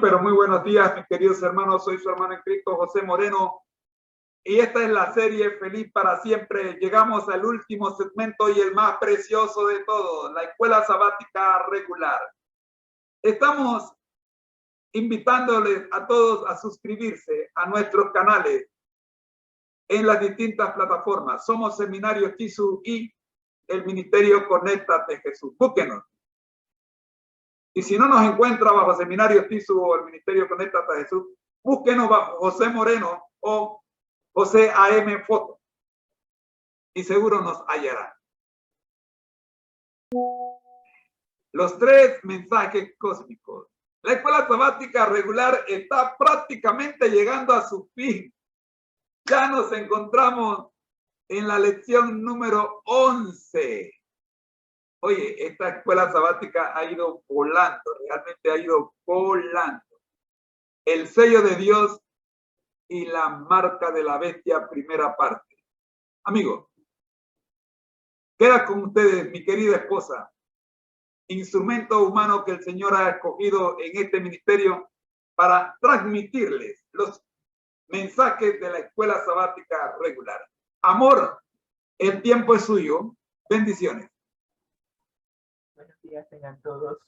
Pero muy buenos días, mis queridos hermanos. Soy su hermano en Cristo, José Moreno. Y esta es la serie Feliz para Siempre. Llegamos al último segmento y el más precioso de todos, la escuela sabática regular. Estamos invitándoles a todos a suscribirse a nuestros canales en las distintas plataformas. Somos Seminario Tisu y el Ministerio Conéctate Jesús. Búsquenos. Y si no nos encuentra bajo Seminario Tisu o el Ministerio Conéctate a Jesús, búsquenos bajo José Moreno o José AM Foto. Y seguro nos hallará. Los 3 mensajes cósmicos. La escuela sabática regular está prácticamente llegando a su fin. Ya nos encontramos en la lección número 11. Oye, esta escuela sabática ha ido volando, realmente ha ido volando. El sello de Dios y la marca de la bestia, primera parte. Amigos, queda con ustedes mi querida esposa, instrumento humano que el Señor ha escogido en este ministerio para transmitirles los mensajes de la escuela sabática regular. Amor, el tiempo es suyo. Bendiciones. Buenos días tengan todos.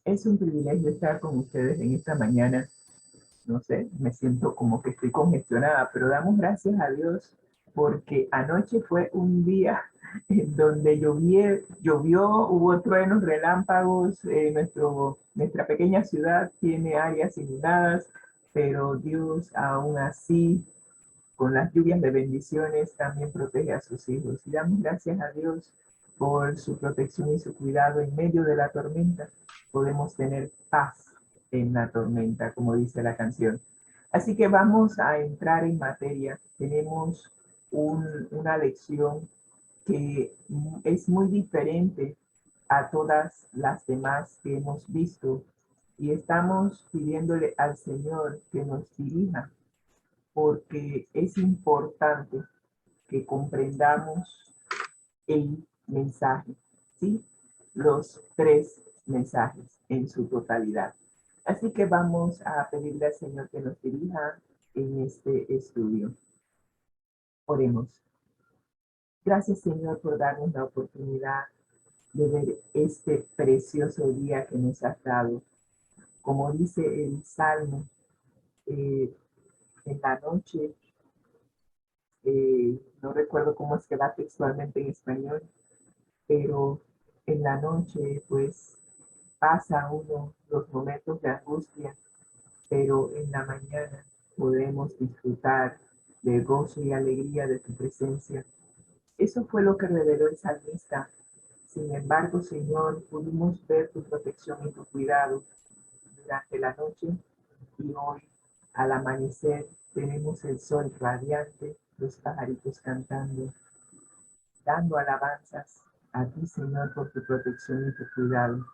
Es un privilegio estar con ustedes en esta mañana. No sé, me siento como que estoy congestionada, pero damos gracias a Dios porque anoche fue un día en donde llovió, hubo truenos, relámpagos. Nuestra pequeña ciudad tiene áreas inundadas, pero Dios aún así, con las lluvias de bendiciones, también protege a sus hijos. Y damos gracias a Dios por su protección y su cuidado en medio de la tormenta. Podemos tener paz en la tormenta, como dice la canción. Así que vamos a entrar en materia. Tenemos una lección que es muy diferente a todas las demás que hemos visto, y estamos pidiéndole al Señor que nos dirija, porque es importante que comprendamos el mensaje, ¿sí? Los 3 mensajes en su totalidad. Así que vamos a pedirle al Señor que nos dirija en este estudio. Oremos. Gracias, Señor, por darnos la oportunidad de ver este precioso día que nos has dado. Como dice el Salmo, en la noche, no recuerdo cómo es que va textualmente en español, pero en la noche pues pasa uno los momentos de angustia, pero en la mañana podemos disfrutar de gozo y alegría de tu presencia. Eso fue lo que reveló el salmista. Sin embargo, Señor, pudimos ver tu protección y tu cuidado durante la noche, y hoy al amanecer tenemos el sol radiante, los pajaritos cantando, dando alabanzas a ti, Señor, por tu protección y tu cuidado.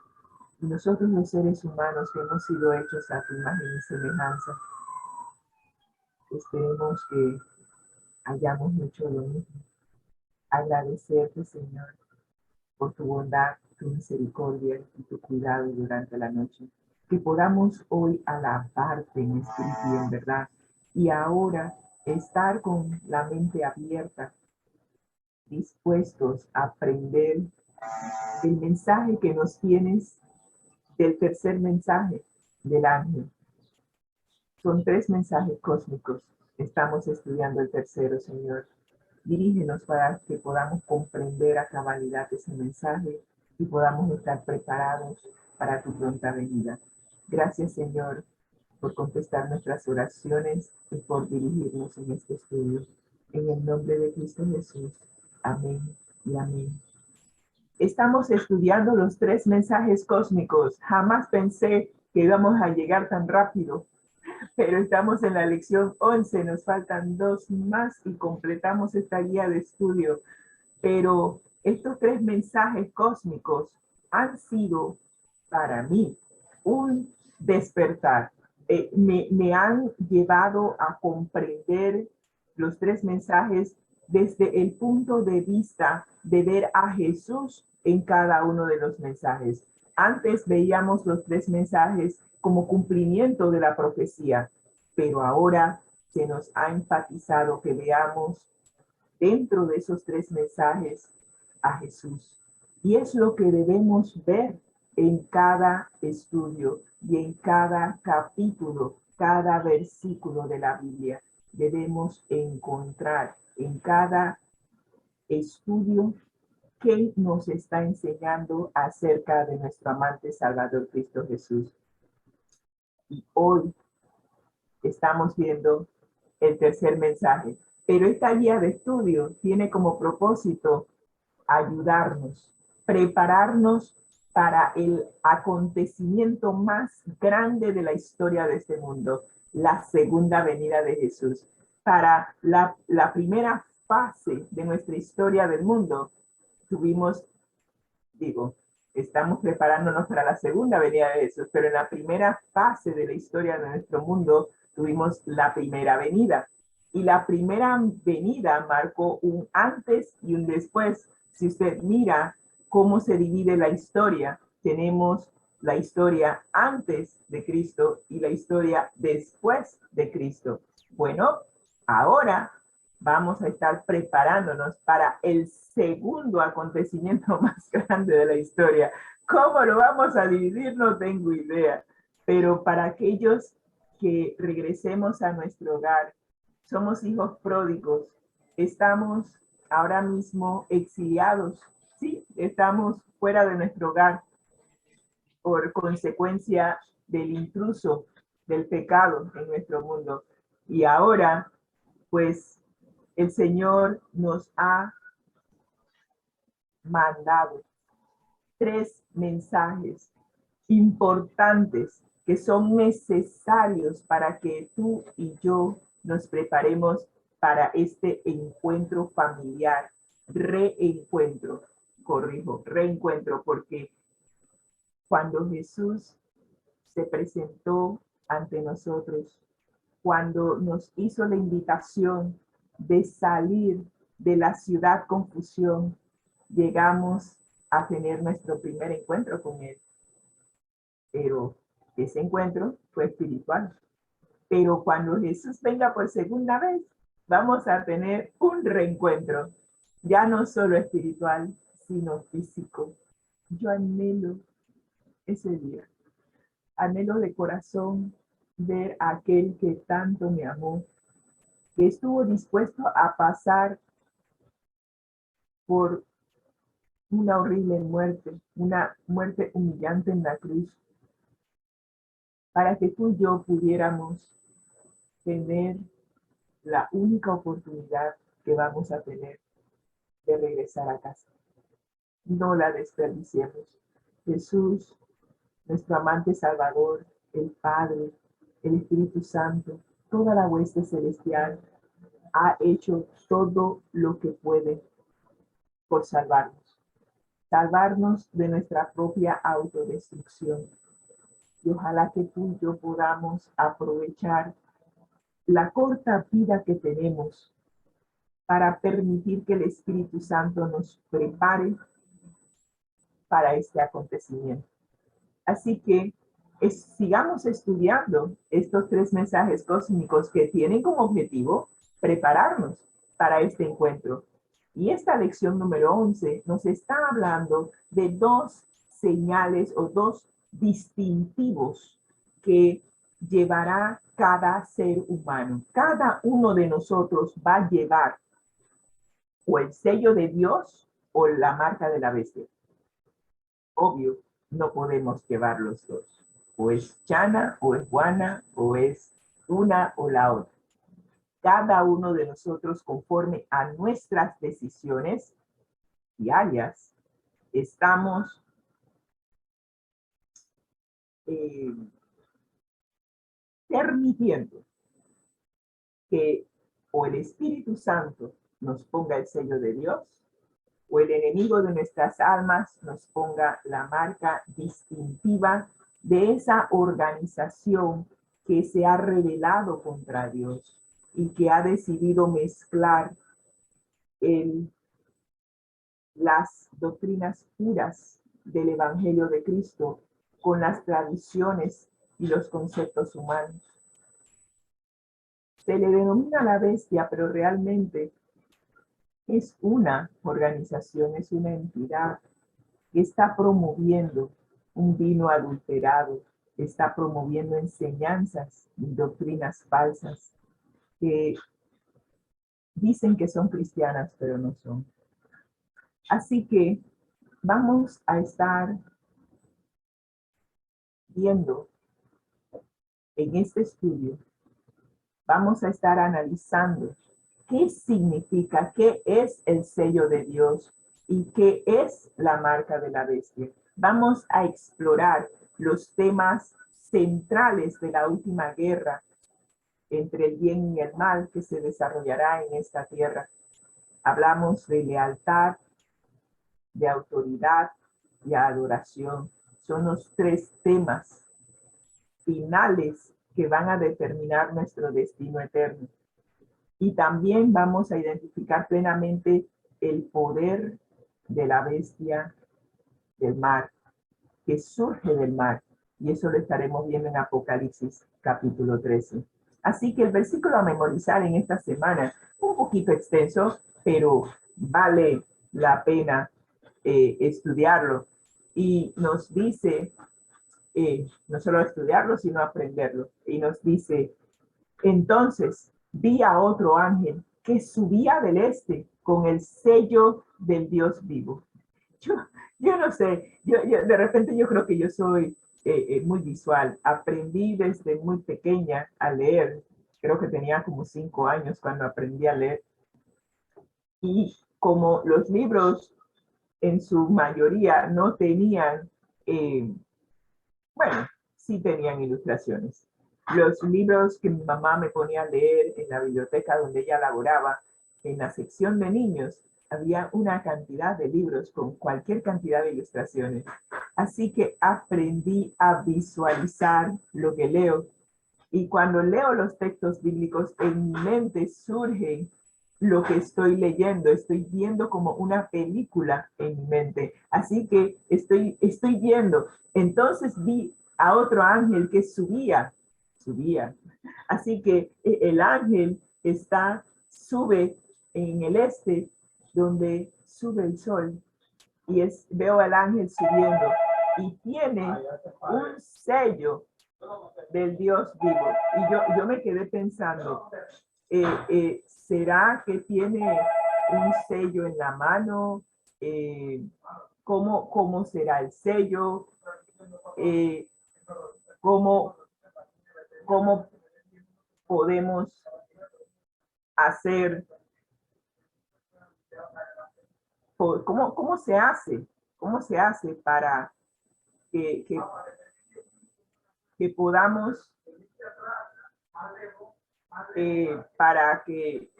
Y nosotros, los seres humanos que hemos sido hechos a tu imagen y semejanza, esperemos que hayamos hecho lo mismo. Agradecerte, Señor, por tu bondad, tu misericordia y tu cuidado durante la noche. Que podamos hoy alabarte en espíritu y en verdad. Y ahora estar con la mente abierta, dispuestos a aprender el mensaje que nos tienes del tercer mensaje del ángel. Son 3 mensajes cósmicos. Estamos estudiando el tercero, Señor. Dirígenos para que podamos comprender a cabalidad ese mensaje y podamos estar preparados para tu pronta venida. Gracias, Señor, por contestar nuestras oraciones y por dirigirnos en este estudio. En el nombre de Cristo Jesús. Amén y amén. Estamos estudiando los 3 mensajes cósmicos. Jamás pensé que íbamos a llegar tan rápido, pero estamos en la lección 11. Nos faltan 2 más y completamos esta guía de estudio. Pero estos 3 mensajes cósmicos han sido para mí un despertar. Me han llevado a comprender los 3 mensajes desde el punto de vista de ver a Jesús en cada uno de los mensajes. Antes veíamos los 3 mensajes como cumplimiento de la profecía, pero ahora se nos ha enfatizado que veamos dentro de esos tres mensajes a Jesús. Y es lo que debemos ver en cada estudio y en cada capítulo, cada versículo de la Biblia. Debemos encontrar en cada estudio qué nos está enseñando acerca de nuestro amante Salvador Cristo Jesús. Y hoy estamos viendo el tercer mensaje, pero esta guía de estudio tiene como propósito ayudarnos, prepararnos para el acontecimiento más grande de la historia de este mundo, la segunda venida de Jesús. Para la primera fase de nuestra historia del mundo, estamos preparándonos para la segunda venida de Jesús, pero en la primera fase de la historia de nuestro mundo tuvimos la primera venida. Y la primera venida marcó un antes y un después. Si usted mira cómo se divide la historia, tenemos la historia antes de Cristo y la historia después de Cristo. Bueno, ahora vamos a estar preparándonos para el segundo acontecimiento más grande de la historia. ¿Cómo lo vamos a dividir? No tengo idea. Pero para aquellos que regresemos a nuestro hogar, somos hijos pródigos, estamos ahora mismo exiliados, sí, estamos fuera de nuestro hogar por consecuencia del intruso, del pecado en nuestro mundo. Y ahora, pues, el Señor nos ha mandado tres mensajes importantes que son necesarios para que tú y yo nos preparemos para este encuentro familiar, reencuentro, reencuentro, porque cuando Jesús se presentó ante nosotros, cuando nos hizo la invitación de salir de la ciudad confusión, llegamos a tener nuestro primer encuentro con Él. Pero ese encuentro fue espiritual. Pero cuando Jesús venga por segunda vez, vamos a tener un reencuentro, ya no solo espiritual, sino físico. Yo anhelo ese día, anhelo de corazón ver a aquel que tanto me amó, que estuvo dispuesto a pasar por una horrible muerte, una muerte humillante en la cruz, para que tú y yo pudiéramos tener la única oportunidad que vamos a tener de regresar a casa. No la desperdiciemos. Jesús, nuestro amante Salvador, el Padre, el Espíritu Santo, toda la hueste celestial, ha hecho todo lo que puede por salvarnos. Salvarnos de nuestra propia autodestrucción. Y ojalá que tú y yo podamos aprovechar la corta vida que tenemos para permitir que el Espíritu Santo nos prepare para este acontecimiento. Así que sigamos estudiando estos tres mensajes cósmicos que tienen como objetivo prepararnos para este encuentro. Y esta lección número 11 nos está hablando de dos señales o dos distintivos que llevará cada ser humano. Cada uno de nosotros va a llevar o el sello de Dios o la marca de la bestia. Obvio, no podemos llevar los dos. O es Chana, o es Juana, o es una o la otra. Cada uno de nosotros, conforme a nuestras decisiones diarias, estamos permitiendo que o el Espíritu Santo nos ponga el sello de Dios, o el enemigo de nuestras almas nos ponga la marca distintiva de esa organización que se ha rebelado contra Dios y que ha decidido mezclar las doctrinas puras del Evangelio de Cristo con las tradiciones y los conceptos humanos. Se le denomina la bestia, pero realmente es una organización, es una entidad que está promoviendo un vino adulterado, está promoviendo enseñanzas y doctrinas falsas que dicen que son cristianas, pero no son. Así que vamos a estar viendo en este estudio, vamos a estar analizando qué significa, qué es el sello de Dios y qué es la marca de la bestia. Vamos a explorar los temas centrales de la última guerra entre el bien y el mal que se desarrollará en esta tierra. Hablamos de lealtad, de autoridad y adoración. Son los tres temas finales que van a determinar nuestro destino eterno. Y también vamos a identificar plenamente el poder de la bestia del mar, que surge del mar. Y eso lo estaremos viendo en Apocalipsis capítulo 13. Así que el versículo a memorizar en esta semana, un poquito extenso, pero vale la pena estudiarlo. Y nos dice, no solo estudiarlo, sino aprenderlo. Y nos dice, entonces vi a otro ángel que subía del este con el sello del Dios vivo. Yo no sé, yo de repente yo creo que yo soy muy visual. Aprendí desde muy pequeña a leer. Creo que tenía como 5 años cuando aprendí a leer. Y como los libros en su mayoría no tenían, bueno, sí tenían ilustraciones. Los libros que mi mamá me ponía a leer en la biblioteca donde ella laboraba, en la sección de niños, había una cantidad de libros con cualquier cantidad de ilustraciones. Así que aprendí a visualizar lo que leo. Y cuando leo los textos bíblicos, en mi mente surge lo que estoy leyendo. Estoy viendo como una película en mi mente. Así que estoy viendo. Entonces vi a otro ángel que subía. Así que el ángel sube en el este, donde sube el sol. Y veo al ángel subiendo. Y tiene un sello del Dios vivo. Y yo me quedé pensando, ¿será que tiene un sello en la mano? ¿Cómo será el sello? ¿Cómo podemos hacer? ¿Cómo se hace? ¿Cómo se hace para que podamos, para que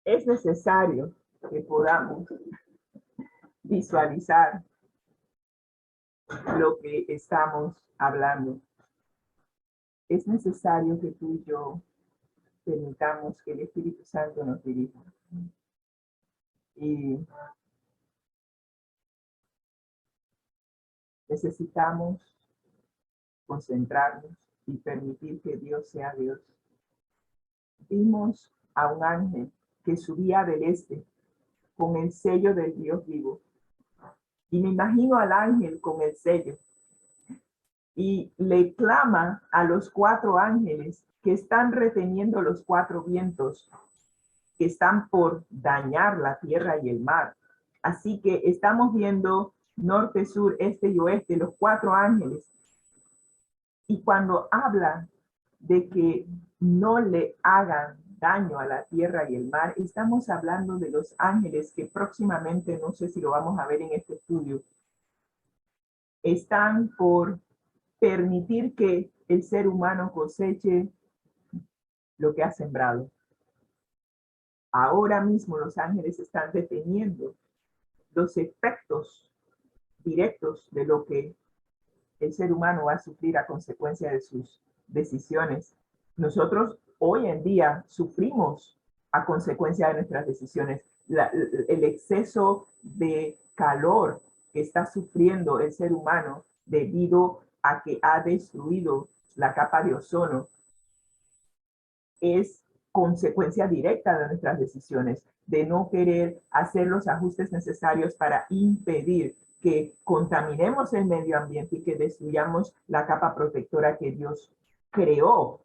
es necesario que podamos visualizar lo que estamos hablando? Es necesario que tú y yo permitamos que el Espíritu Santo nos dirija. Y necesitamos concentrarnos y permitir que Dios sea Dios. Vimos a un ángel que subía del este con el sello del Dios vivo. Y me imagino al ángel con el sello. Y le clama a los 4 ángeles que están reteniendo los 4 vientos que están por dañar la tierra y el mar. Así que estamos viendo norte, sur, este y oeste, los 4 ángeles. Y cuando habla de que no le hagan daño a la tierra y el mar, estamos hablando de los ángeles que próximamente, no sé si lo vamos a ver en este estudio, están por permitir que el ser humano coseche lo que ha sembrado. Ahora mismo los ángeles están deteniendo los efectos directos de lo que el ser humano va a sufrir a consecuencia de sus decisiones. Nosotros hoy en día sufrimos a consecuencia de nuestras decisiones. El exceso de calor que está sufriendo el ser humano debido a que ha destruido la capa de ozono es consecuencia directa de nuestras decisiones, de no querer hacer los ajustes necesarios para impedir que contaminemos el medio ambiente y que destruyamos la capa protectora que Dios creó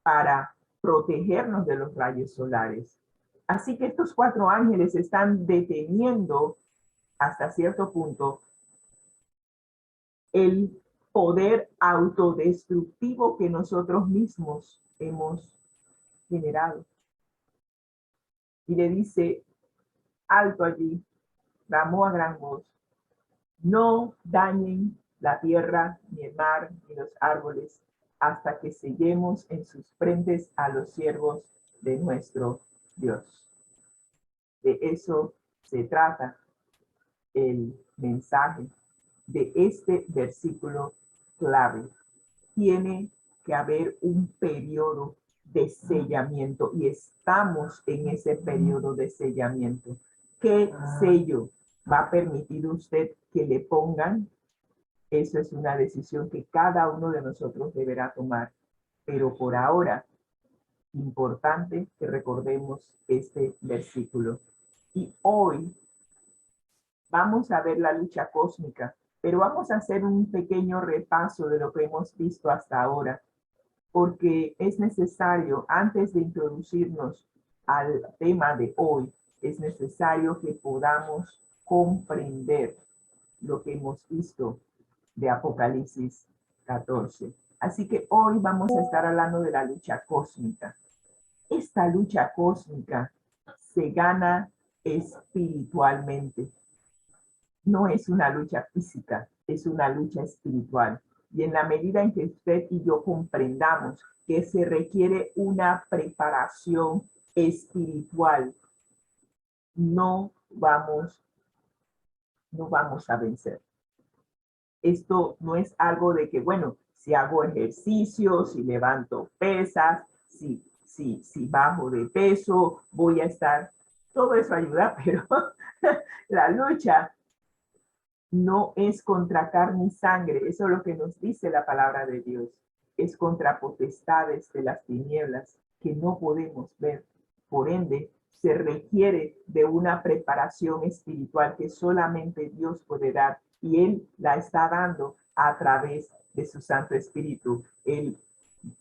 para protegernos de los rayos solares. Así que estos 4 ángeles están deteniendo hasta cierto punto el poder autodestructivo que nosotros mismos hemos generado. Y le dice alto allí, clamó a gran voz, no dañen la tierra, ni el mar, ni los árboles, hasta que sellemos en sus frentes a los siervos de nuestro Dios. De eso se trata el mensaje de este versículo clave. Tiene que haber un periodo de sellamiento y estamos en ese periodo de sellamiento. ¿Qué sello va a permitir usted que le pongan? Eso es una decisión que cada uno de nosotros deberá tomar. Pero por ahora, importante que recordemos este versículo. Y hoy vamos a ver la lucha cósmica, pero vamos a hacer un pequeño repaso de lo que hemos visto hasta ahora, porque es necesario, antes de introducirnos al tema de hoy, es necesario que podamos comprender lo que hemos visto de Apocalipsis 14. Así que hoy vamos a estar hablando de la lucha cósmica. Esta lucha cósmica se gana espiritualmente. No es una lucha física, es una lucha espiritual. Y en la medida en que usted y yo comprendamos que se requiere una preparación espiritual, no vamos a vencer. Esto no es algo de que, bueno, si hago ejercicio, si levanto pesas, si bajo de peso, voy a estar, todo eso ayuda, pero la lucha no es contra carne y sangre, eso es lo que nos dice la palabra de Dios, es contra potestades de las tinieblas que no podemos ver. Por ende, se requiere de una preparación espiritual que solamente Dios puede dar y Él la está dando a través de su Santo Espíritu, el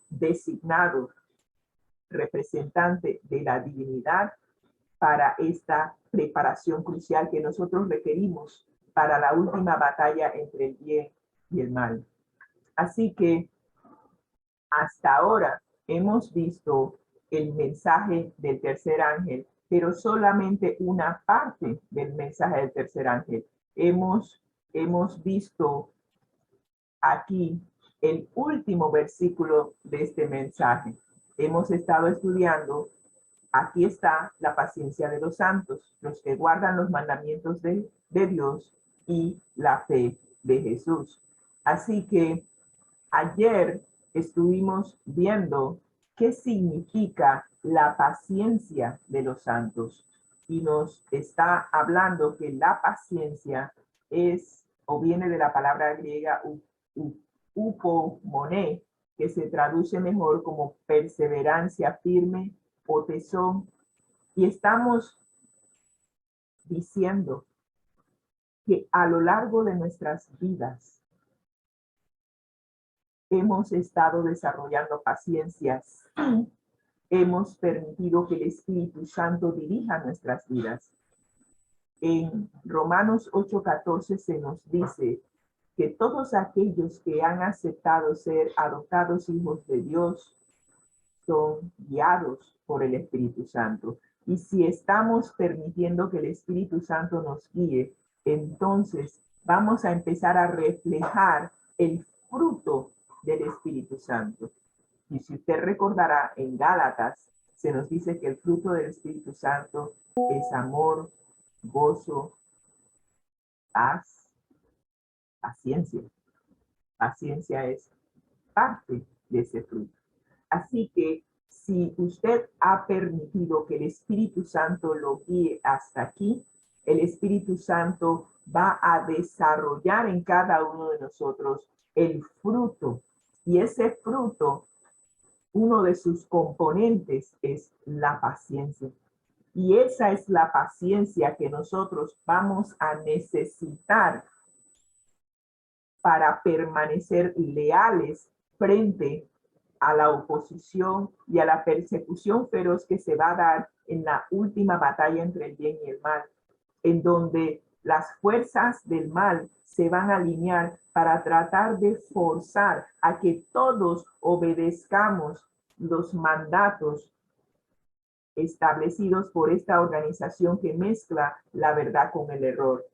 designado representante de la divinidad para esta preparación crucial que nosotros requerimos para la última batalla entre el bien y el mal. Así que hasta ahora hemos visto el mensaje del tercer ángel, pero solamente una parte del mensaje del tercer ángel. Hemos visto aquí el último versículo de este mensaje. Hemos estado estudiando, aquí está la paciencia de los santos, los que guardan los mandamientos de Dios y la fe de Jesús. Así que ayer estuvimos viendo qué significa la paciencia de los santos y nos está hablando que la paciencia es o viene de la palabra griega upomone, que se traduce mejor como perseverancia firme o tesón, y estamos diciendo que a lo largo de nuestras vidas hemos estado desarrollando paciencia y hemos permitido que el Espíritu Santo dirija nuestras vidas. En Romanos 8:14 se nos dice que todos aquellos que han aceptado ser adoptados hijos de Dios son guiados por el Espíritu Santo. Y si estamos permitiendo que el Espíritu Santo nos guíe, entonces vamos a empezar a reflejar el fruto del Espíritu Santo. Y si usted recordará, en Gálatas se nos dice que el fruto del Espíritu Santo es amor, gozo, paz, paciencia. Paciencia es parte de ese fruto. Así que si usted ha permitido que el Espíritu Santo lo guíe hasta aquí, el Espíritu Santo va a desarrollar en cada uno de nosotros el fruto. Y ese fruto, uno de sus componentes es la paciencia. Y esa es la paciencia que nosotros vamos a necesitar para permanecer leales frente a la oposición y a la persecución feroz que se va a dar en la última batalla entre el bien y el mal, en donde las fuerzas del mal se van a alinear para tratar de forzar a que todos obedezcamos los mandatos establecidos por esta organización que mezcla la verdad con el error.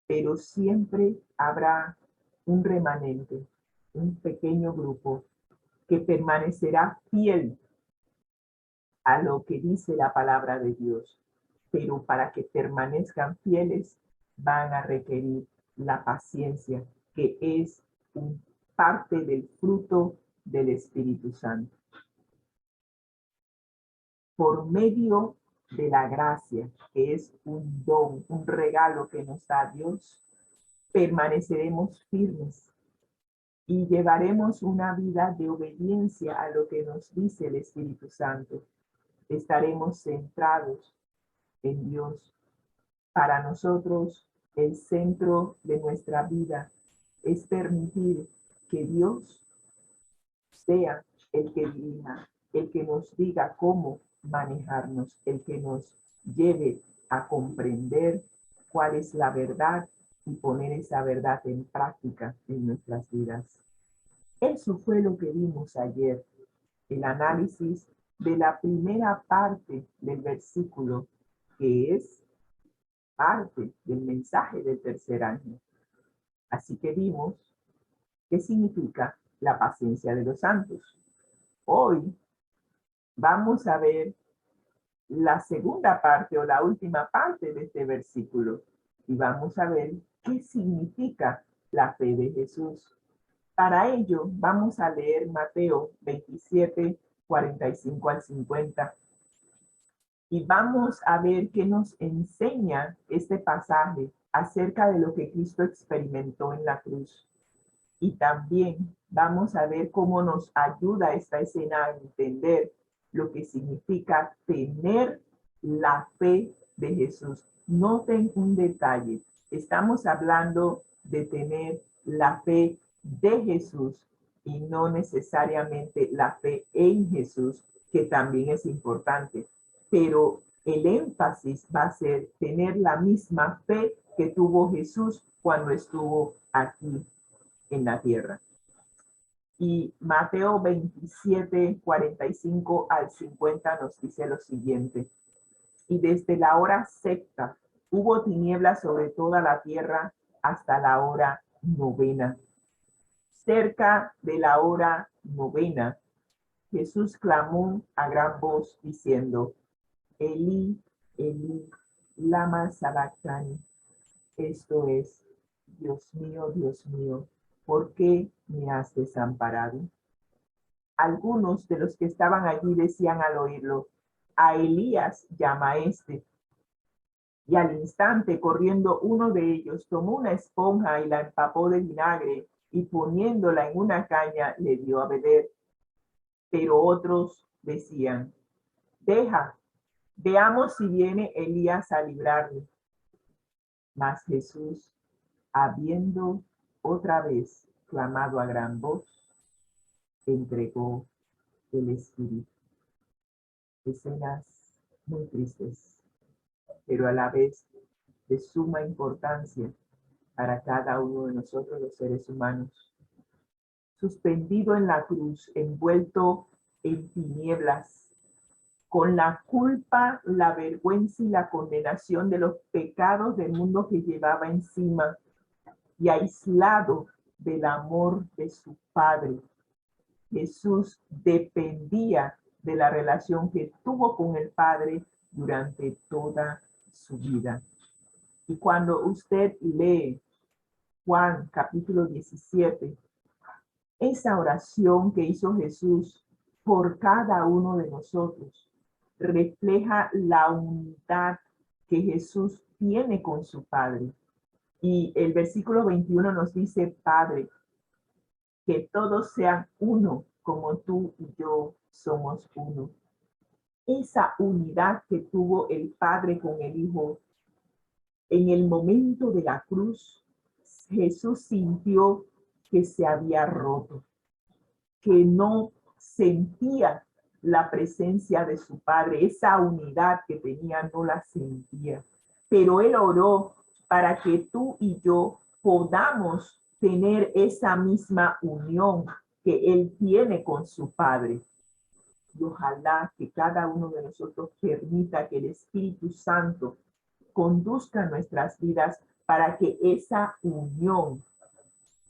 Pero siempre habrá un remanente, un pequeño grupo que permanecerá fiel a lo que dice la palabra de Dios. Pero para que permanezcan fieles van a requerir la paciencia, que es parte del fruto del Espíritu Santo. Por medio de la gracia, que es un don, un regalo que nos da Dios, permaneceremos firmes y llevaremos una vida de obediencia a lo que nos dice el Espíritu Santo. Estaremos centrados en Dios. Para nosotros, el centro de nuestra vida es permitir que Dios sea el que dirija, el que nos diga cómo manejarnos, el que nos lleve a comprender cuál es la verdad y poner esa verdad en práctica en nuestras vidas. Eso fue lo que vimos ayer, el análisis de la primera parte del versículo, que es parte del mensaje del tercer año. Así que vimos qué significa la paciencia de los santos. Hoy vamos a ver la segunda parte o la última parte de este versículo y vamos a ver qué significa la fe de Jesús. Para ello vamos a leer Mateo 27, 45 al 50 y vamos a ver qué nos enseña este pasaje acerca de lo que Cristo experimentó en la cruz. Y también vamos a ver cómo nos ayuda esta escena a entender lo que significa tener la fe de Jesús. Noten un detalle. Estamos hablando de tener la fe de Jesús y no necesariamente la fe en Jesús, que también es importante. Pero el énfasis va a ser tener la misma fe que tuvo Jesús cuando estuvo aquí en la tierra. Y Mateo 27, 45 al 50 nos dice lo siguiente. Y desde la hora sexta hubo tinieblas sobre toda la tierra hasta la hora novena. Cerca de la hora novena, Jesús clamó a gran voz diciendo, Elí, Elí, lama sabactani. Esto es, Dios mío, ¿por qué me has desamparado? Algunos de los que estaban allí decían al oírlo, a Elías llama este. Y al instante, corriendo uno de ellos, tomó una esponja y la empapó de vinagre y poniéndola en una caña le dio a beber. Pero otros decían, deja, veamos si viene Elías a librarle. Mas Jesús, habiendo otra vez clamado a gran voz, entregó el Espíritu. Escenas muy tristes, pero a la vez de suma importancia para cada uno de nosotros los seres humanos. Suspendido en la cruz, envuelto en tinieblas, con la culpa, la vergüenza y la condenación de los pecados del mundo que llevaba encima y aislado del amor de su Padre. Jesús dependía de la relación que tuvo con el Padre durante toda su vida. Y cuando usted lee Juan capítulo 17, esa oración que hizo Jesús por cada uno de nosotros. Refleja la unidad que Jesús tiene con su Padre. Y el versículo 21 nos dice, Padre, que todos sean uno, como tú y yo somos uno. Esa unidad que tuvo el Padre con el Hijo, en el momento de la cruz, Jesús sintió que se había roto, que no sentía la presencia de su Padre, esa unidad que tenía no la sentía. Pero Él oró para que tú y yo podamos tener esa misma unión que Él tiene con su Padre. Y ojalá que cada uno de nosotros permita que el Espíritu Santo conduzca nuestras vidas para que esa unión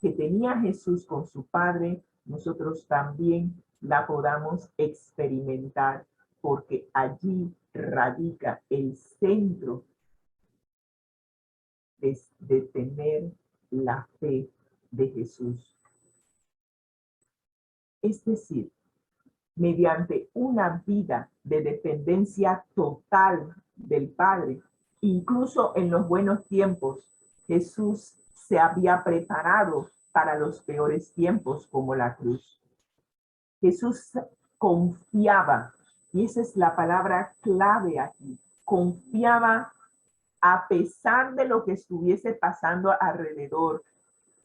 que tenía Jesús con su Padre, nosotros también la podamos experimentar, porque allí radica el centro de tener la fe de Jesús. Es decir, mediante una vida de dependencia total del Padre, incluso en los buenos tiempos, Jesús se había preparado para los peores tiempos como la cruz. Jesús confiaba, y esa es la palabra clave aquí, confiaba a pesar de lo que estuviese pasando alrededor,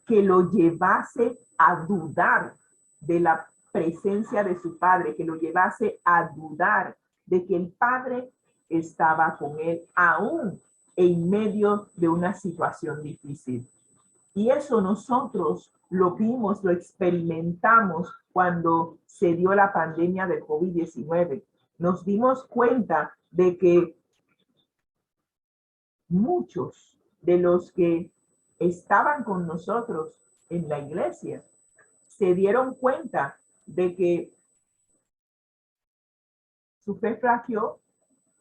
que lo llevase a dudar de la presencia de su Padre, que lo llevase a dudar de que el Padre estaba con él, aún en medio de una situación difícil. Y eso nosotros lo vimos, lo experimentamos cuando se dio la pandemia del COVID-19. Nos dimos cuenta de que muchos de los que estaban con nosotros en la iglesia se dieron cuenta de que su fe flaqueó,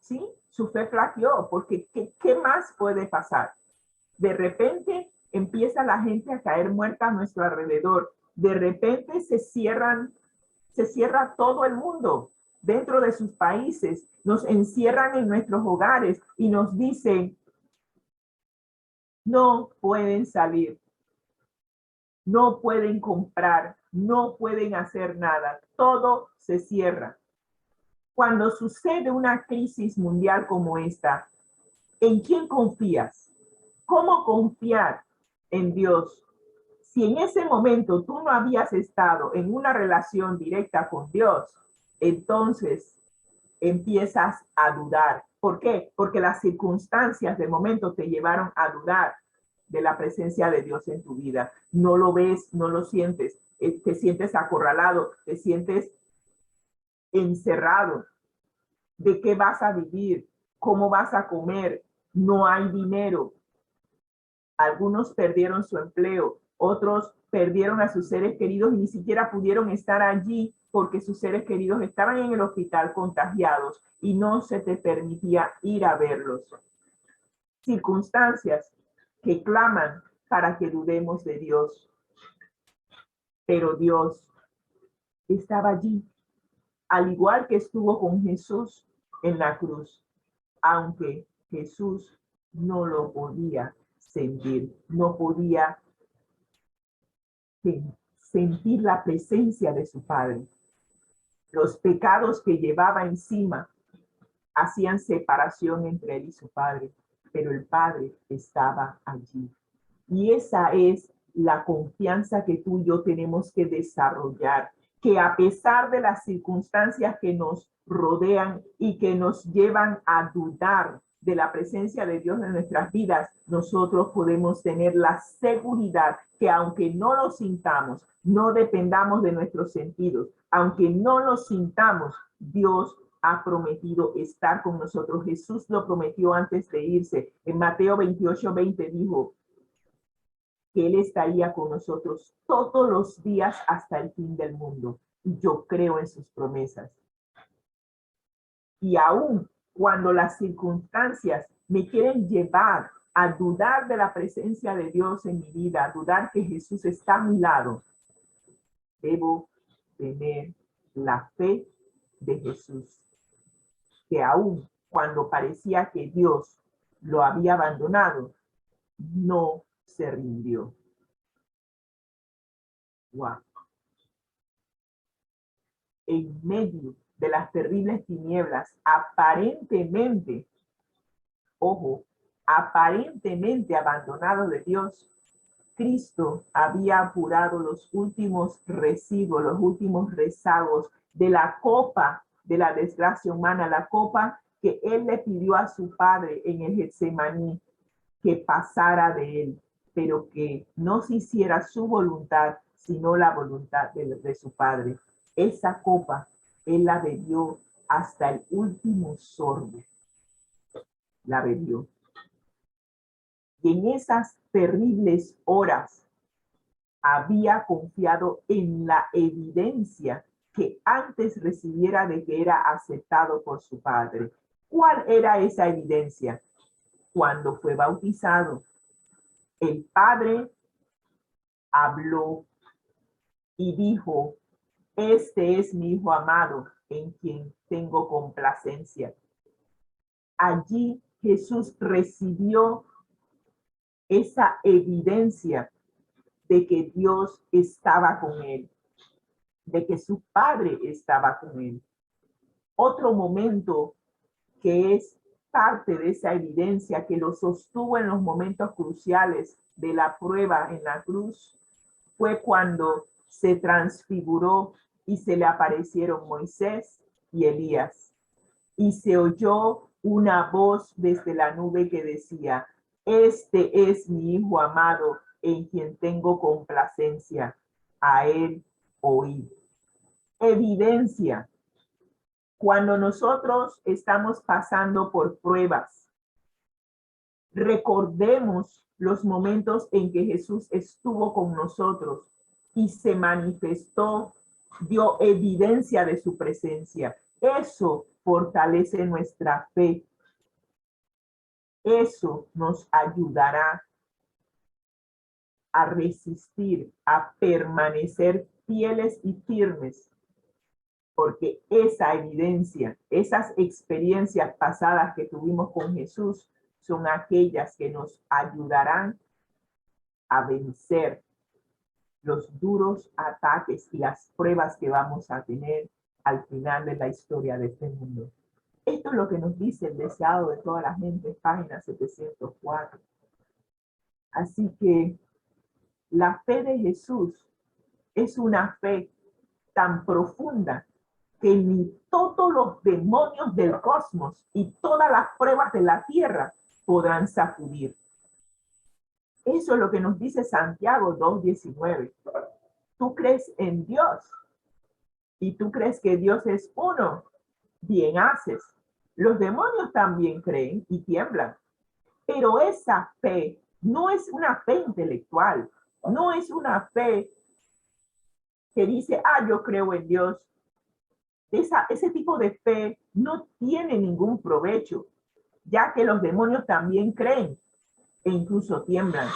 ¿sí? Su fe flaqueó, porque ¿qué más puede pasar? De repente empieza la gente a caer muerta a nuestro alrededor. De repente se cierra todo el mundo dentro de sus países. Nos encierran en nuestros hogares y nos dicen, no pueden salir, no pueden comprar, no pueden hacer nada. Todo se cierra. Cuando sucede una crisis mundial como esta, ¿en quién confías? ¿Cómo confiar en Dios? Si en ese momento tú no habías estado en una relación directa con Dios, entonces empiezas a dudar. ¿Por qué? Porque las circunstancias de momento te llevaron a dudar de la presencia de Dios en tu vida. No lo ves, no lo sientes, te sientes acorralado, te sientes encerrado. ¿De qué vas a vivir? ¿Cómo vas a comer? No hay dinero. Algunos perdieron su empleo, otros perdieron a sus seres queridos y ni siquiera pudieron estar allí porque sus seres queridos estaban en el hospital contagiados y no se te permitía ir a verlos. Circunstancias que claman para que dudemos de Dios. Pero Dios estaba allí, al igual que estuvo con Jesús en la cruz, aunque Jesús no lo podía sentir, no podía sentir la presencia de su Padre. Los pecados que llevaba encima hacían separación entre él y su Padre, pero el Padre estaba allí. Y esa es la confianza que tú y yo tenemos que desarrollar, que a pesar de las circunstancias que nos rodean y que nos llevan a dudar de la presencia de Dios en nuestras vidas, nosotros podemos tener la seguridad que aunque no lo sintamos, no dependamos de nuestros sentidos, aunque no lo sintamos, Dios ha prometido estar con nosotros. Jesús lo prometió antes de irse. En Mateo 28:20 dijo que Él estaría con nosotros todos los días hasta el fin del mundo. Y yo creo en sus promesas. Y aún cuando las circunstancias me quieren llevar a dudar de la presencia de Dios en mi vida, a dudar que Jesús está a mi lado, debo tener la fe de Jesús, que aún cuando parecía que Dios lo había abandonado, no se rindió. Wow. En medio de las terribles tinieblas, aparentemente, ojo, aparentemente abandonado de Dios, Cristo había apurado los últimos residuos, los últimos rezagos de la copa de la desgracia humana, la copa que Él le pidió a su Padre en el Getsemaní que pasara de Él, pero que no se hiciera su voluntad, sino la voluntad de su Padre. Esa copa Él la bebió hasta el último sorbo. La bebió. Y en esas terribles horas había confiado en la evidencia que antes recibiera de que era aceptado por su Padre. ¿Cuál era esa evidencia? Cuando fue bautizado, el Padre habló y dijo: este es mi Hijo amado, en quien tengo complacencia. Allí Jesús recibió esa evidencia de que Dios estaba con él, de que su Padre estaba con él. Otro momento que es parte de esa evidencia que lo sostuvo en los momentos cruciales de la prueba en la cruz fue cuando se transfiguró y se le aparecieron Moisés y Elías. Y se oyó una voz desde la nube que decía: este es mi Hijo amado, en quien tengo complacencia, a él oí. Evidencia. Cuando nosotros estamos pasando por pruebas, recordemos los momentos en que Jesús estuvo con nosotros y se manifestó, dio evidencia de su presencia. Eso fortalece nuestra fe. Eso nos ayudará a resistir, a permanecer fieles y firmes, porque esa evidencia, esas experiencias pasadas que tuvimos con Jesús son aquellas que nos ayudarán a vencer los duros ataques y las pruebas que vamos a tener al final de la historia de este mundo. Esto es lo que nos dice el deseado de toda la gente, página 704. Así que la fe de Jesús es una fe tan profunda que ni todos los demonios del cosmos y todas las pruebas de la tierra podrán sacudir. Eso es lo que nos dice Santiago 2:19. Tú crees en Dios y tú crees que Dios es uno, bien haces. Los demonios también creen y tiemblan. Pero esa fe no es una fe intelectual, no es una fe que dice: yo creo en Dios. Ese tipo de fe no tiene ningún provecho, ya que los demonios también creen e incluso tiemblan.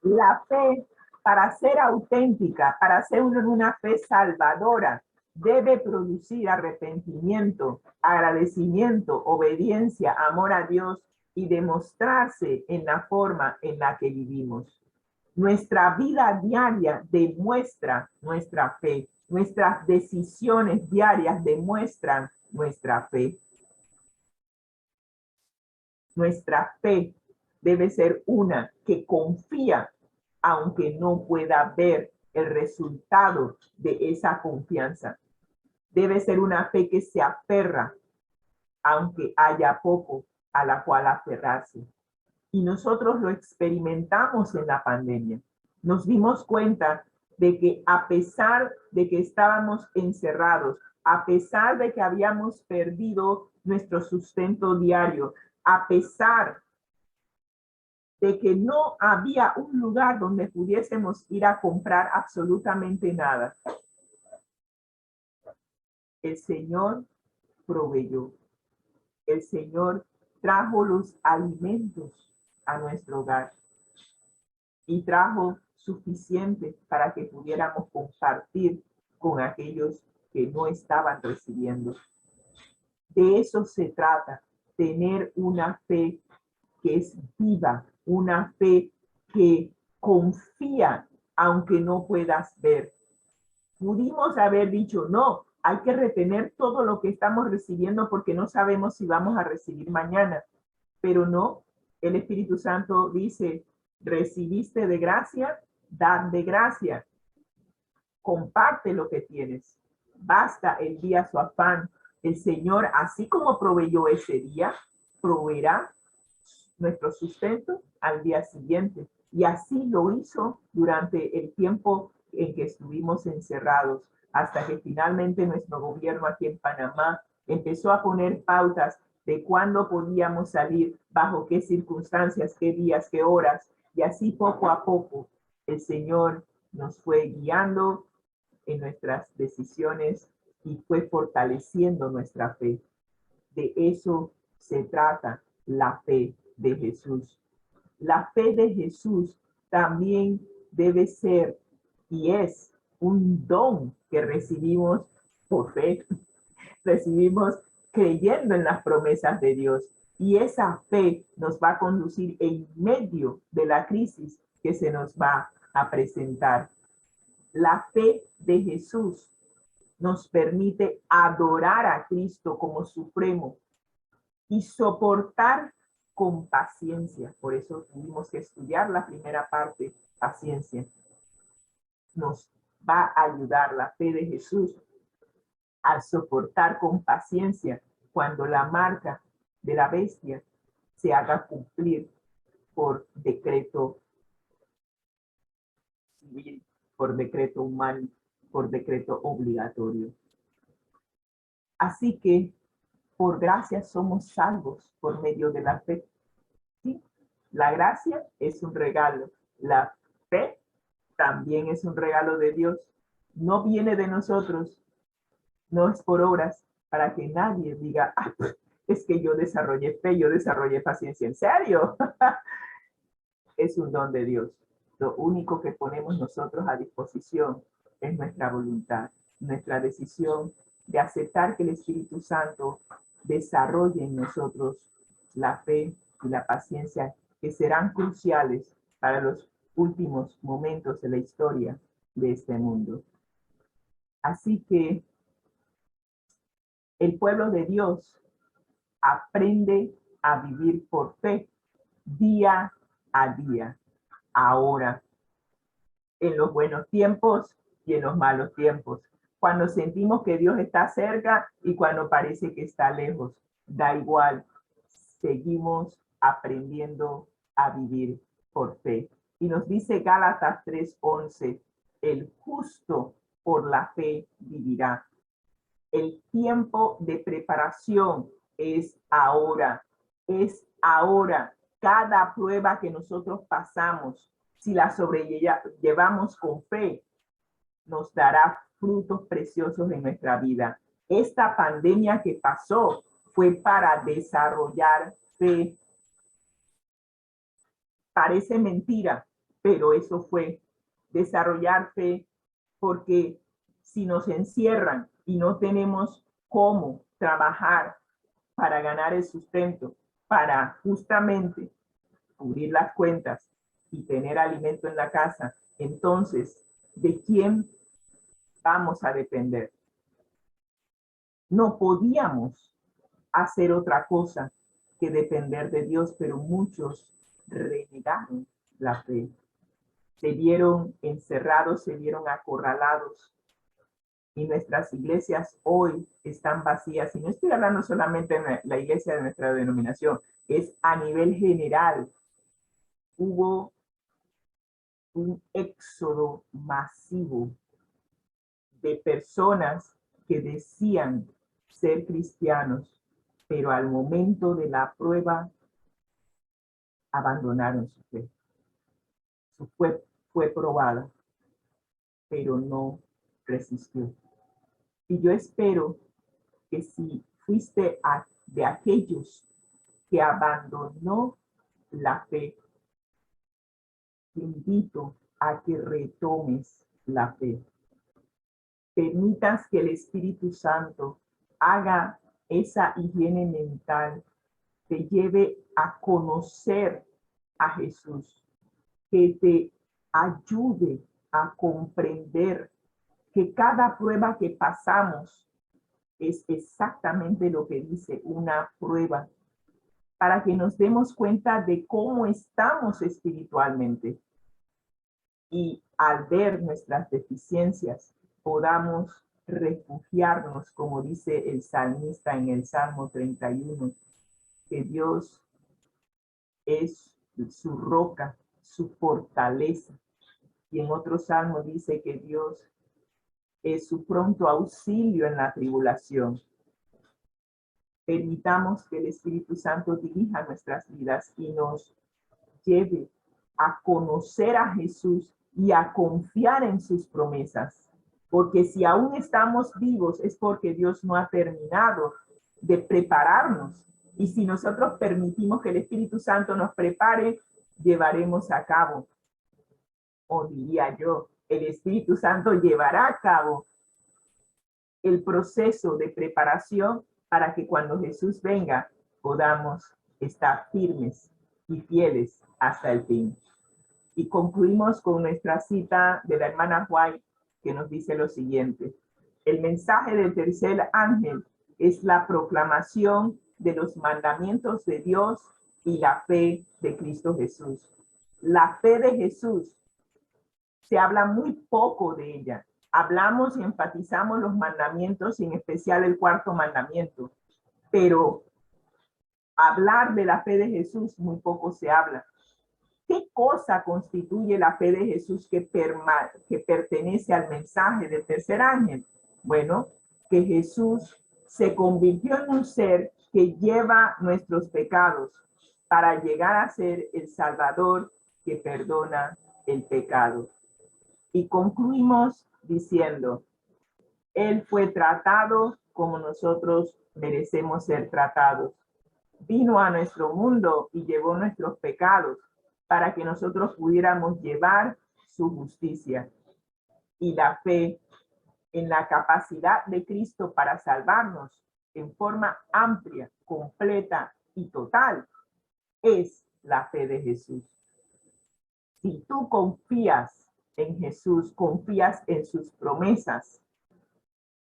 La fe, para ser auténtica, para ser una fe salvadora, debe producir arrepentimiento, agradecimiento, obediencia, amor a Dios y demostrarse en la forma en la que vivimos. Nuestra vida diaria demuestra nuestra fe. Nuestras decisiones diarias demuestran nuestra fe. Nuestra fe debe ser una que confía, aunque no pueda ver el resultado de esa confianza. Debe ser una fe que se aferra, aunque haya poco a la cual aferrarse. Y nosotros lo experimentamos en la pandemia. Nos dimos cuenta de que a pesar de que estábamos encerrados, a pesar de que habíamos perdido nuestro sustento diario, a pesar de que no había un lugar donde pudiésemos ir a comprar absolutamente nada, el Señor proveyó. El Señor trajo los alimentos a nuestro hogar y trajo suficiente para que pudiéramos compartir con aquellos que no estaban recibiendo. De eso se trata, tener una fe que es viva, una fe que confía aunque no puedas ver. Pudimos haber dicho, no, hay que retener todo lo que estamos recibiendo porque no sabemos si vamos a recibir mañana. Pero no, el Espíritu Santo dice, recibiste de gracia, dan de gracia. Comparte lo que tienes. Basta el día su afán. El Señor, así como proveyó ese día, proveerá nuestro sustento al día siguiente. Y así lo hizo durante el tiempo en que estuvimos encerrados, hasta que finalmente nuestro gobierno aquí en Panamá empezó a poner pautas de cuándo podíamos salir, bajo qué circunstancias, qué días, qué horas. Y así poco a poco el Señor nos fue guiando en nuestras decisiones y fue fortaleciendo nuestra fe. De eso se trata la fe de Jesús. La fe de Jesús también debe ser y es un don que recibimos por fe. Recibimos creyendo en las promesas de Dios. Y esa fe nos va a conducir en medio de la crisis que se nos va a presentar. La fe de Jesús nos permite adorar a Cristo como supremo y soportar con paciencia. Por eso tuvimos que estudiar la primera parte, paciencia. Nos va a ayudar la fe de Jesús a soportar con paciencia cuando la marca de la bestia se haga cumplir por decreto civil, por decreto humano, por decreto obligatorio. Así que por gracia somos salvos por medio de la fe. ¿Sí? La gracia es un regalo. La fe también es un regalo de Dios. No viene de nosotros, no es por obras, para que nadie diga, ah, es que yo desarrollé fe, yo desarrollé paciencia. ¿En serio? Es un don de Dios. Lo único que ponemos nosotros a disposición es nuestra voluntad, nuestra decisión de aceptar que el Espíritu Santo desarrolle en nosotros la fe y la paciencia que serán cruciales para los últimos momentos de la historia de este mundo. Así que el pueblo de Dios aprende a vivir por fe día a día, ahora, en los buenos tiempos y en los malos tiempos. Cuando sentimos que Dios está cerca y cuando parece que está lejos, da igual, seguimos aprendiendo a vivir por fe. Y nos dice Gálatas 3:11, el justo por la fe vivirá. El tiempo de preparación es ahora, es ahora. Cada prueba que nosotros pasamos, si la sobrellevamos con fe, nos dará frutos preciosos en nuestra vida. Esta pandemia que pasó fue para desarrollar fe. Parece mentira, pero eso fue desarrollar fe, porque si nos encierran y no tenemos cómo trabajar para ganar el sustento, para justamente cubrir las cuentas y tener alimento en la casa, entonces, ¿de quién vamos a depender? No podíamos hacer otra cosa que depender de Dios, pero muchos renegaron la fe. Se vieron encerrados, se vieron acorralados. Y nuestras iglesias hoy están vacías. Y no estoy hablando solamente de la iglesia de nuestra denominación, es a nivel general. Hubo un éxodo masivo de personas que decían ser cristianos, pero al momento de la prueba abandonaron su fe. Su fe fue probada, pero no resistió. Y yo espero que si fuiste de aquellos que abandonó la fe, te invito a que retomes la fe. permitas que el Espíritu Santo haga esa higiene mental, te lleve a conocer a Jesús, que te ayude a comprender que cada prueba que pasamos es exactamente lo que dice una prueba, para que nos demos cuenta de cómo estamos espiritualmente. Y al ver nuestras deficiencias, podamos refugiarnos, como dice el salmista en el Salmo 31, que Dios es su roca, su fortaleza. Y en otro salmo dice que Dios es su pronto auxilio en la tribulación. Permitamos que el Espíritu Santo dirija nuestras vidas y nos lleve a conocer a Jesús y a confiar en sus promesas. Porque si aún estamos vivos es porque Dios no ha terminado de prepararnos. Y si nosotros permitimos que el Espíritu Santo nos prepare, llevaremos a cabo, o diría yo, el Espíritu Santo llevará a cabo el proceso de preparación para que cuando Jesús venga podamos estar firmes y fieles hasta el fin. Y concluimos con nuestra cita de la hermana White, que nos dice lo siguiente: el mensaje del tercer ángel es la proclamación de los mandamientos de Dios y la fe de Cristo Jesús. La fe de Jesús, se habla muy poco de ella. Hablamos y enfatizamos los mandamientos, y en especial el cuarto mandamiento, pero hablar de la fe de Jesús muy poco se habla. ¿Qué cosa constituye la fe de Jesús que pertenece al mensaje del tercer ángel? Bueno, que Jesús se convirtió en un ser que lleva nuestros pecados para llegar a ser el Salvador que perdona el pecado. Y concluimos diciendo, Él fue tratado como nosotros merecemos ser tratados. Vino a nuestro mundo y llevó nuestros pecados para que nosotros pudiéramos llevar su justicia. Y la fe en la capacidad de Cristo para salvarnos en forma amplia, completa y total es la fe de Jesús. Si tú confías en Jesús, confías en sus promesas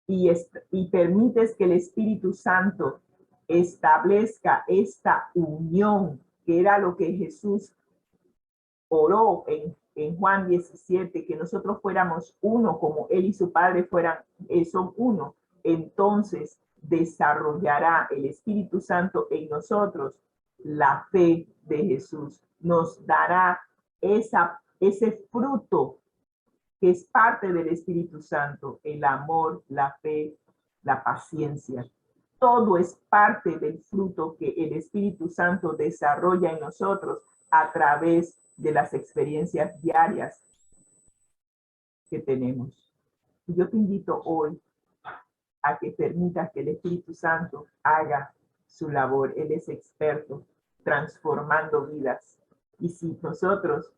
y permites que el Espíritu Santo establezca esta unión, que era lo que Jesús oró en Juan 17, que nosotros fuéramos uno como Él y su Padre son uno, entonces desarrollará el Espíritu Santo en nosotros la fe de Jesús. Nos dará ese fruto que es parte del Espíritu Santo, el amor, la fe, la paciencia. Todo es parte del fruto que el Espíritu Santo desarrolla en nosotros a través de las experiencias diarias que tenemos. Y yo te invito hoy a que permitas que el Espíritu Santo haga su labor. Él es experto transformando vidas. Y si nosotros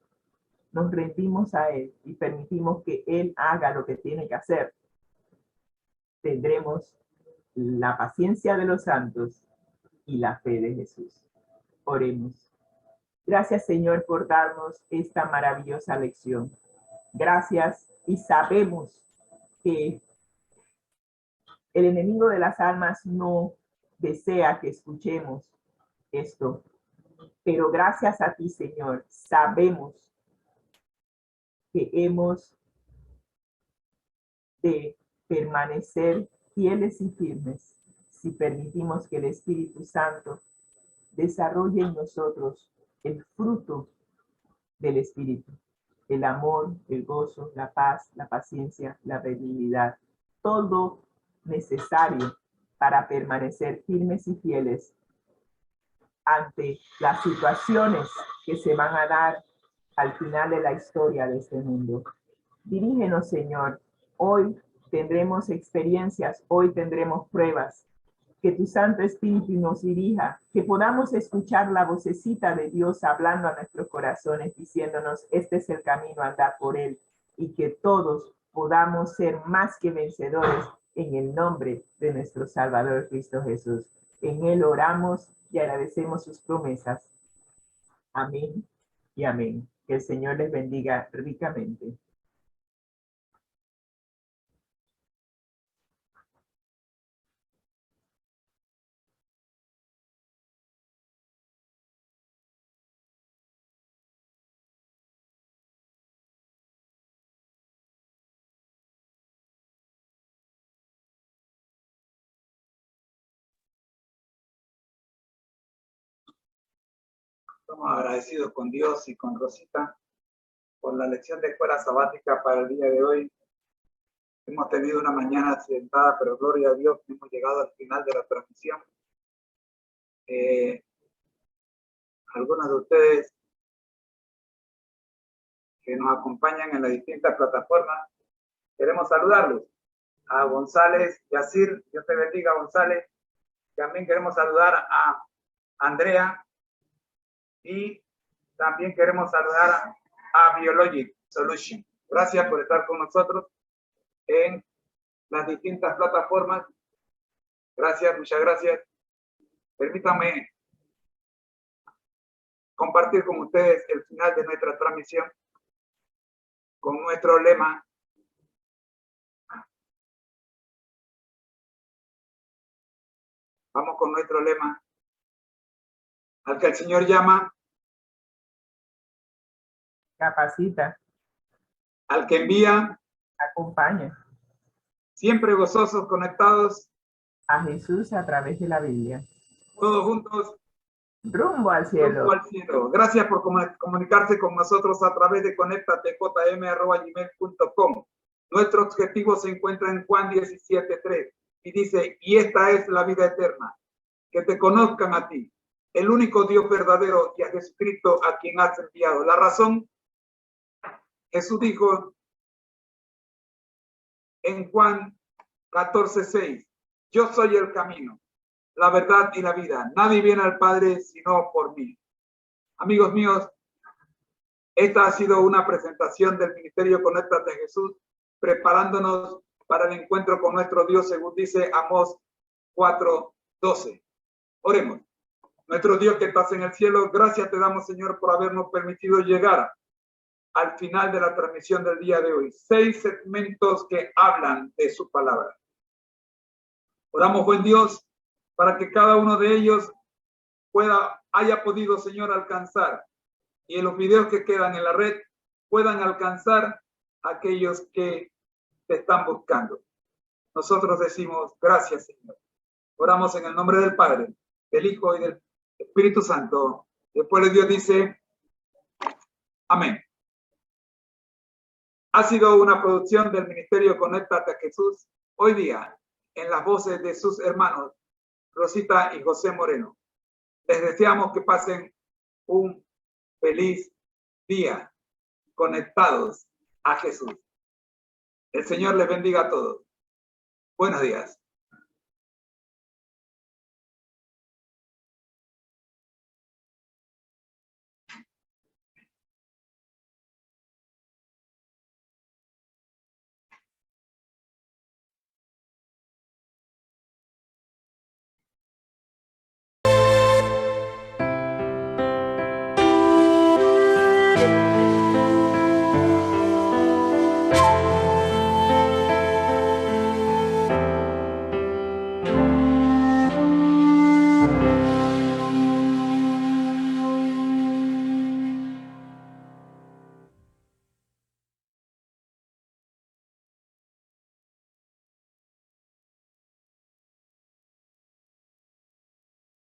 nos rendimos a Él y permitimos que Él haga lo que tiene que hacer, tendremos la paciencia de los santos y la fe de Jesús. Oremos. Gracias, Señor, por darnos esta maravillosa lección. Gracias, y sabemos que el enemigo de las almas no desea que escuchemos esto, pero gracias a ti, Señor, sabemos que hemos de permanecer fieles y firmes si permitimos que el Espíritu Santo desarrolle en nosotros el fruto del Espíritu: el amor, el gozo, la paz, la paciencia, la benignidad, todo necesario para permanecer firmes y fieles ante las situaciones que se van a dar al final de la historia de este mundo. Dirígenos, Señor. Hoy tendremos experiencias, hoy tendremos pruebas. Que tu Santo Espíritu nos dirija, que podamos escuchar la vocecita de Dios hablando a nuestros corazones, diciéndonos, este es el camino, andad por él, y que todos podamos ser más que vencedores en el nombre de nuestro Salvador Cristo Jesús. En Él oramos y agradecemos sus promesas. Amén y amén. Que el Señor les bendiga ricamente. Estamos agradecidos con Dios y con Rosita por la lección de escuela sabática para el día de hoy. Hemos tenido una mañana accidentada, pero gloria a Dios, hemos llegado al final de la transmisión. Algunos de ustedes que nos acompañan en las distintas plataformas, queremos saludarlos. A González, Yacir, Dios te bendiga, González. También queremos saludar a Andrea y también queremos saludar a Biologic Solution. Gracias por estar con nosotros en las distintas plataformas. Gracias, muchas gracias. Permítanme compartir con ustedes el final de nuestra transmisión con nuestro lema. Vamos con nuestro lema. Al que el Señor llama, Capacita, al que envía, acompaña siempre gozosos, conectados, a Jesús a través de la Biblia. todos juntos, Rumbo al cielo. rumbo al cielo. Gracias por comunicarse con nosotros a través de conectatejm@gmail.com. Nuestro objetivo se encuentra en Juan 17:3 y dice, y esta es la vida eterna, que te conozcan a ti, el único Dios verdadero, y a Jesucristo a quien has enviado. La razón, Jesús dijo en Juan 14:6, yo soy el camino, la verdad y la vida. Nadie viene al Padre sino por mí. Amigos míos, esta ha sido una presentación del Ministerio Conéctate Jesús, preparándonos para el encuentro con nuestro Dios, según dice Amós 4:12. Oremos. Nuestro Dios que estás en el cielo, gracias te damos, Señor, por habernos permitido llegar al final de la transmisión del día de hoy. 6 segmentos que hablan de su palabra. Oramos, buen Dios, para que cada uno de ellos haya podido, Señor, alcanzar, y en los videos que quedan en la red puedan alcanzar a aquellos que te están buscando. Nosotros decimos gracias, Señor. Oramos en el nombre del Padre, del Hijo y del Espíritu Santo. Después de Dios dice, amén. Ha sido una producción del Ministerio Conéctate a Jesús, hoy día, en las voces de sus hermanos, Rosita y José Moreno. Les deseamos que pasen un feliz día conectados a Jesús. El Señor les bendiga a todos. Buenos días.